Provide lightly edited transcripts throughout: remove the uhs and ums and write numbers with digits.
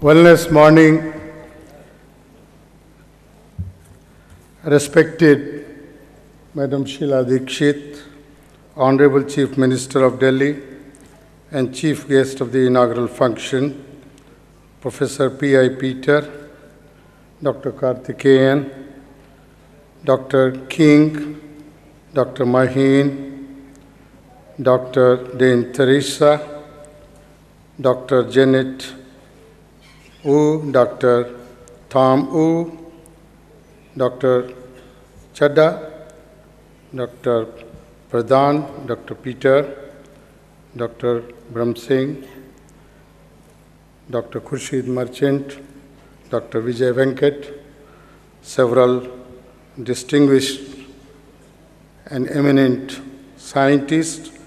Wellness Morning. Respected Madam Sheila Dikshit, Honorable Chief Minister of Delhi and Chief Guest of the inaugural function, Professor P.I. Peter, Dr. Karthikeyan, Dr. King, Dr. Maheen, Dr. Dane Teresa, Dr. Janet Wu, Dr. Tom Wu, Dr. Chadda, Dr. Pradhan, Dr. Peter, Dr. Brahm Singh, Dr. Khurshid Merchant, Dr. Vijay Venkat, several distinguished and eminent scientists,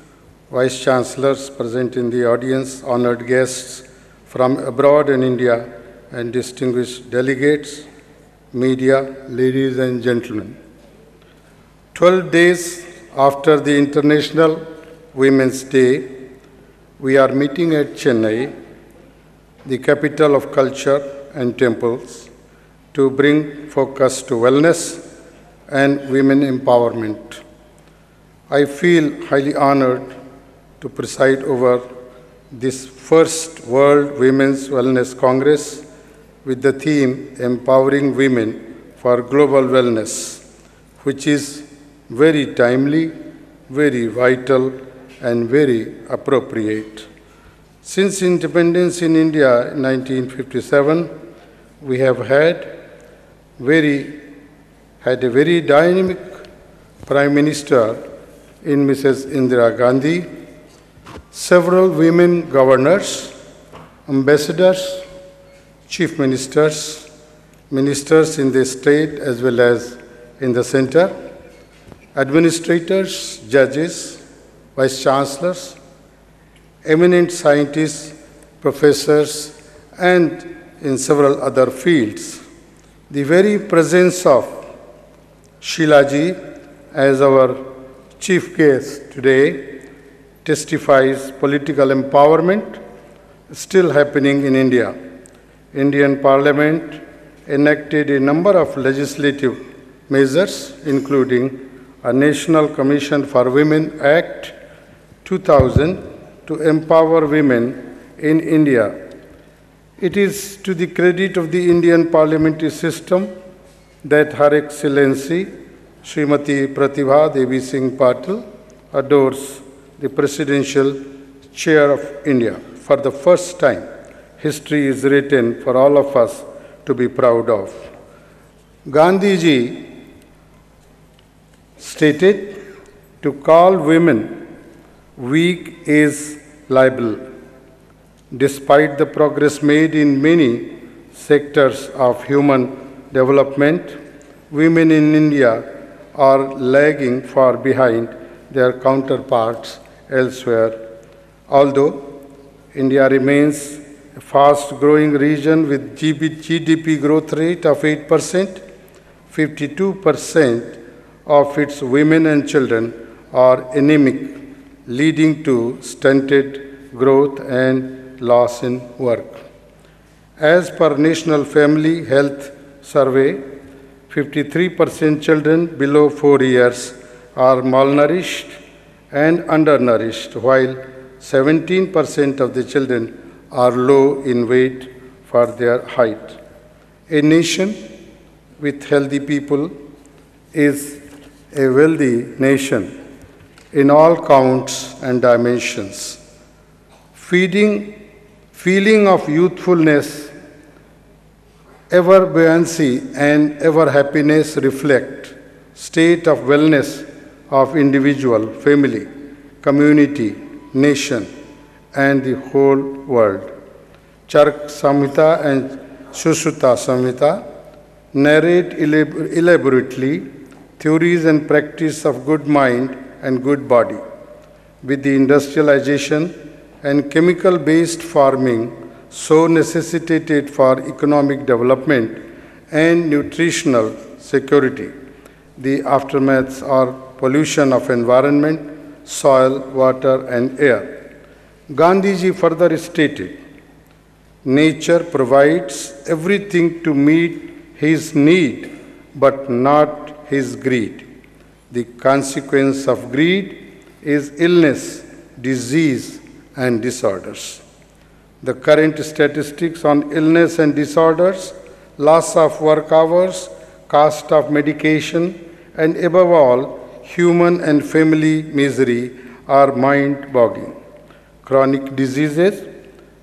vice chancellors present in the audience, honored guests from abroad in India, and distinguished delegates, media, ladies and gentlemen. 12 days after the International Women's Day, we are meeting at Chennai, the capital of culture and temples, to bring focus to wellness and women empowerment. I feel highly honored to preside over this first World Women's Wellness Congress with the theme Empowering Women for Global Wellness, which is very timely, very vital, and very appropriate. Since independence in India in 1957, we have had a very dynamic Prime Minister in Mrs. Indira Gandhi, several women governors, ambassadors, chief ministers, ministers in the state as well as in the center, administrators, judges, vice chancellors, eminent scientists, professors, and in several other fields. The very presence of Sheila ji as our chief guest today testifies political empowerment still happening in India. Indian Parliament enacted a number of legislative measures, including a National Commission for Women Act 2000 to empower women in India. It is to the credit of the Indian parliamentary system that Her Excellency Srimati Pratibha Devi Singh Patil adores the presidential chair of India. For the first time, history is written for all of us to be proud of. Gandhi ji stated, to call women weak is libel. Despite the progress made in many sectors of human development, women in India are lagging far behind their counterparts elsewhere. Although India remains a fast-growing region with GDP growth rate of 8%, 52% of its women and children are anemic, leading to stunted growth and loss in work. As per National Family Health Survey, 53% children below 4 years are malnourished and undernourished, while 17% of the children are low in weight for their height. A nation with healthy people is a wealthy nation in all counts and dimensions. Feeling of youthfulness, ever buoyancy, and ever happiness reflect state of wellness of individual, family, community, nation, and the whole world. Charak Samhita and Sushruta Samhita narrate elaborately theories and practice of good mind and good body. With the industrialization and chemical-based farming so necessitated for economic development and nutritional security, the aftermaths are pollution of environment, soil, water, and air. Gandhiji further stated, nature provides everything to meet his need, but not his greed. The consequence of greed is illness, disease, and disorders. The current statistics on illness and disorders, loss of work hours, cost of medication, and above all, human and family misery are mind-boggling. Chronic diseases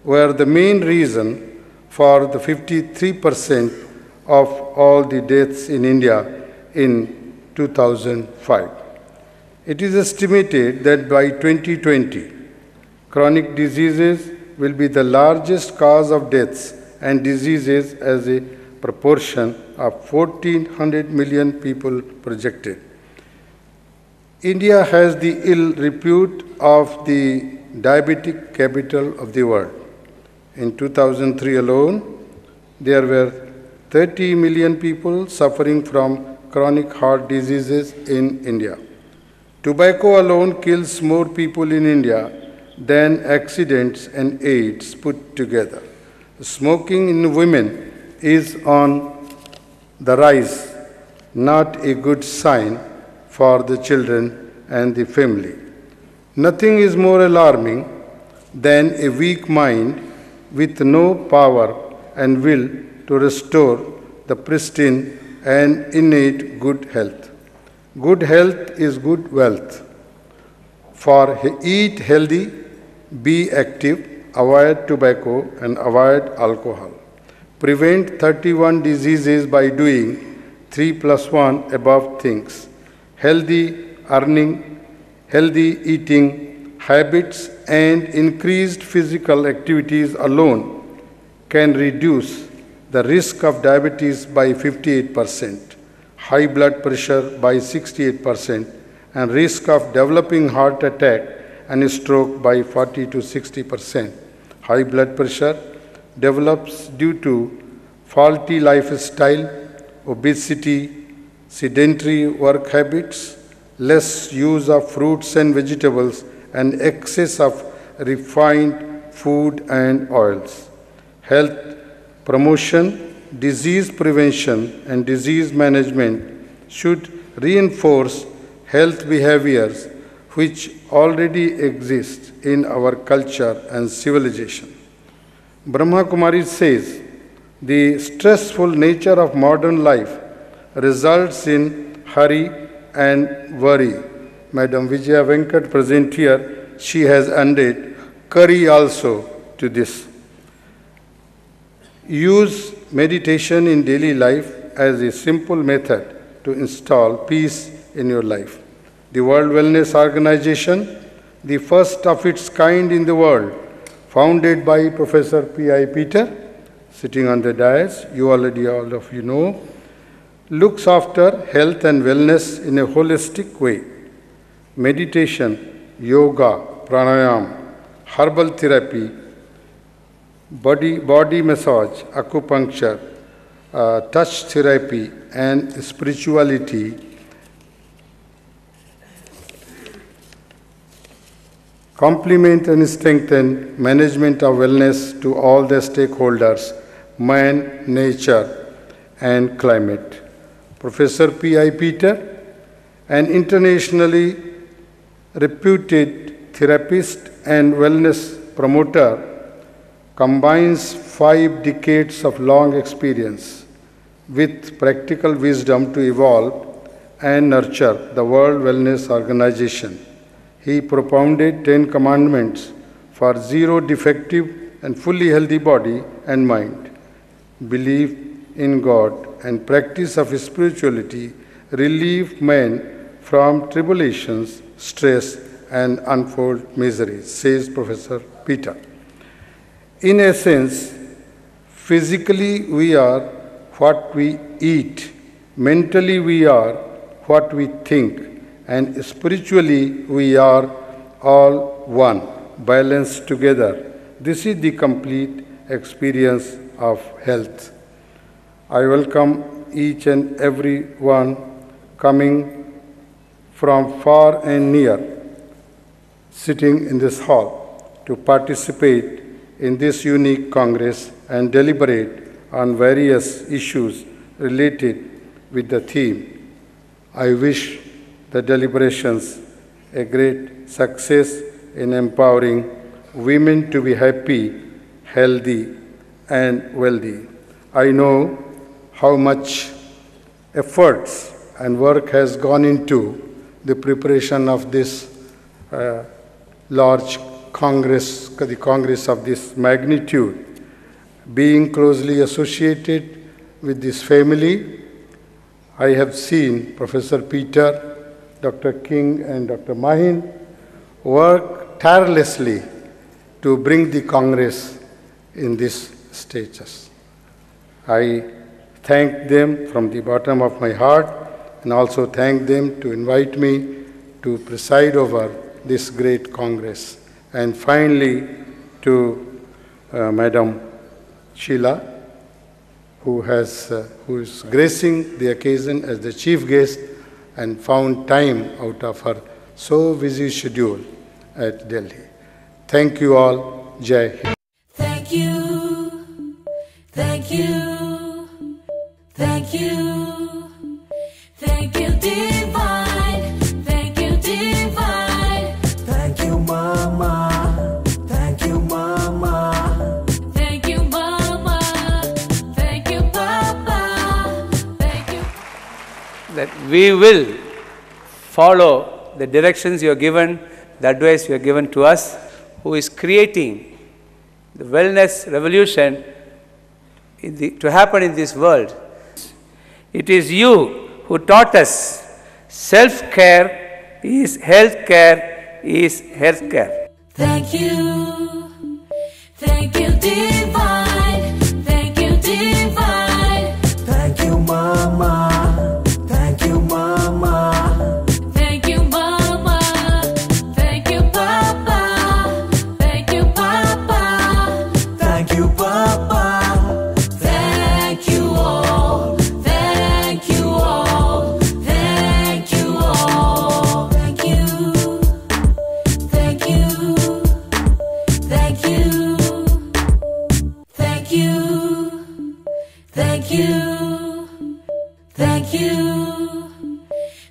were the main reason for the 53% of all the deaths in India in 2005. It is estimated that by 2020, chronic diseases will be the largest cause of deaths and diseases as a proportion of 1,400 million people projected. India has the ill repute of the diabetic capital of the world. In 2003 alone, there were 30 million people suffering from chronic heart diseases in India. Tobacco alone kills more people in India than accidents and AIDS put together. Smoking in women is on the rise, not a good sign for the children and the family. Nothing is more alarming than a weak mind with no power and will to restore the pristine and innate good health. Good health is good wealth. For eat healthy, be active, avoid tobacco and avoid alcohol. Prevent 31 diseases by doing 3+1 above things. Healthy earning, healthy eating habits and increased physical activities alone can reduce the risk of diabetes by 58%, high blood pressure by 68%, and risk of developing heart attack and stroke by 40 to 60%. High blood pressure develops due to faulty lifestyle, obesity, sedentary work habits, less use of fruits and vegetables, and excess of refined food and oils. Health promotion, disease prevention, and disease management should reinforce health behaviors which already exist in our culture and civilization. Brahma Kumari says, the stressful nature of modern life results in hurry and worry. Madam Vijaya Venkat present here, she has added curry also to this. Use meditation in daily life as a simple method to install peace in your life. The World Wellness Organization, the first of its kind in the world, founded by Professor P.I. Peter, sitting on the dais, all of you know, looks after health and wellness in a holistic way. Meditation, yoga, pranayam, herbal therapy, body massage, acupuncture, touch therapy, and spirituality complement and strengthen management of wellness to all the stakeholders, man, nature, and climate. Professor P.I. Peter, an internationally reputed therapist and wellness promoter, combines 5 decades of long experience with practical wisdom to evolve and nurture the World Wellness Organization. He propounded 10 commandments for zero defective and fully healthy body and mind. Belief in God and practice of spirituality relieve men from tribulations, stress, and untold miseries, says Professor Peter. In essence, physically we are what we eat, mentally we are what we think, and spiritually we are all one, balanced together. This is the complete experience of health. I welcome each and every one coming from far and near, sitting in this hall to participate in this unique Congress and deliberate on various issues related with the theme. I wish the deliberations a great success in empowering women to be happy, healthy, and wealthy. I know how much efforts and work has gone into the preparation of this large Congress, the Congress of this magnitude. Being closely associated with this family, I have seen Professor Peter, Dr. King, and Dr. Mahin work tirelessly to bring the Congress in this status. I thank them from the bottom of my heart and also thank them to invite me to preside over this great Congress. And finally to Madam Sheila, who is gracing the occasion as the chief guest and found time out of her so busy schedule at Delhi. Thank you all. Jai Hind. Thank you, thank you, thank you, thank you, divine, thank you, divine. Thank you, Mama, thank you, Mama. Thank you, Mama, thank you, Papa, thank you. That we will follow the directions you are given, the advice you are given to us, who is creating the wellness revolution to happen in this world. It is you who taught us self-care is health-care is health-care. Thank you, divine, thank you, divine. Thank you, Mama, thank you, Mama. Thank you, Mama, thank you, Papa, thank you, Papa. Thank you, Papa. Thank you all, thank you all, thank you all. Thank you, thank you, thank you, thank you, thank you, thank you,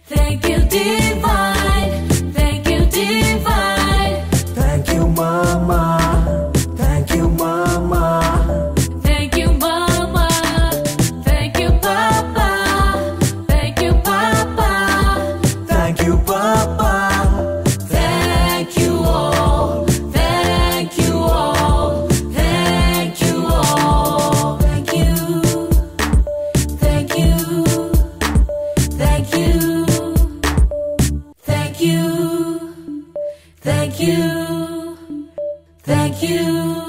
thank you, divine, thank you, divine. Thank you, Mama, thank you, Mama. Thank you, Mama. Thank you, Papa. Thank you, Papa. Thank you, Papa. Thank you all. Thank you all. Thank you all. Thank you. Thank you. Thank you. Thank you. Thank you. Thank you.